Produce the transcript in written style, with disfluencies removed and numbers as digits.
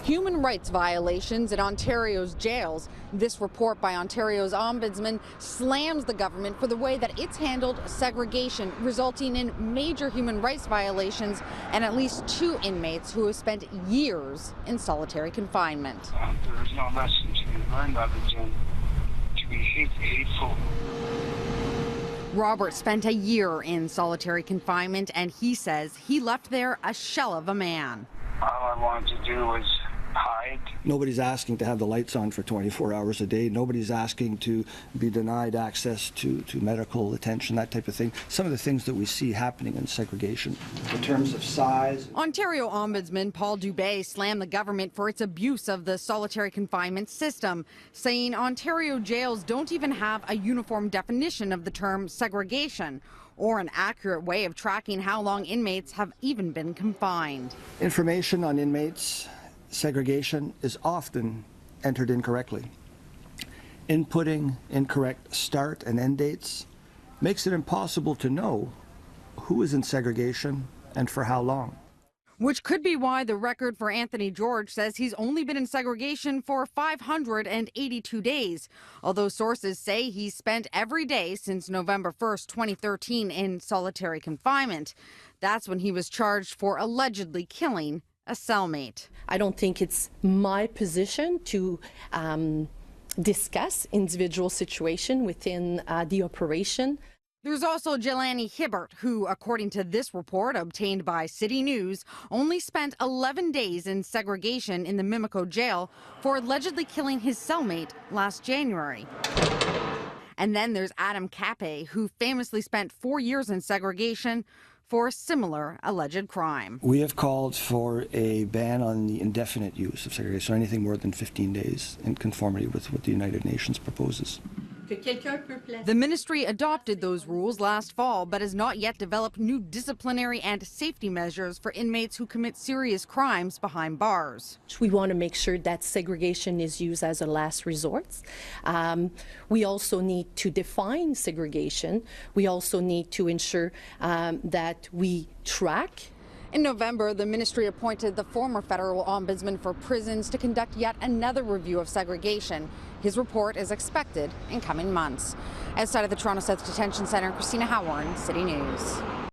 Human rights violations in Ontario's jails. This report by Ontario's ombudsman slams the government for the way that it's handled segregation, resulting in major human rights violations and at least 2 inmates who have spent years in solitary confinement. There is no lesson to be learned other than to be hateful. Robert spent a year in solitary confinement, and he says he left there a shell of a man. All I wanted to do was hide. Nobody's asking to have the lights on for 24 hours a day. Nobody's asking to be denied access to medical attention, that type of thing. Some of the things that we see happening in segregation. In terms of size. Ontario Ombudsman Paul Dubé slammed the government for its abuse of the solitary confinement system, saying Ontario jails don't even have a uniform definition of the term segregation or an accurate way of tracking how long inmates have even been confined. Information on inmates segregation is often entered incorrectly. Inputting incorrect start and end dates makes it impossible to know who is in segregation and for how long. Which could be why the record for Anthony George says he's only been in segregation for 582 days, although sources say he's spent every day since November 1st, 2013 in solitary confinement. That's when he was charged for allegedly killing a cellmate. I don't think it's my position to discuss individual situation within the operation. There's also Jelani Hibbert, who, according to this report obtained by City News, only spent 11 days in segregation in the Mimico jail for allegedly killing his cellmate last January. And then there's Adam Cappe, who famously spent 4 years in segregation for a similar alleged crime. We have called for a ban on the indefinite use of segregation, so anything more than 15 days, in conformity with what the United Nations proposes. The ministry adopted those rules last fall, but has not yet developed new disciplinary and safety measures for inmates who commit serious crimes behind bars. We want to make sure that segregation is used as a last resort. We also need to define segregation. We also need to ensure that we track. In November, the ministry appointed the former federal ombudsman for prisons to conduct yet another review of segregation. His report is expected in coming months. Outside of the Toronto South Detention Centre, Christina Howard, City News.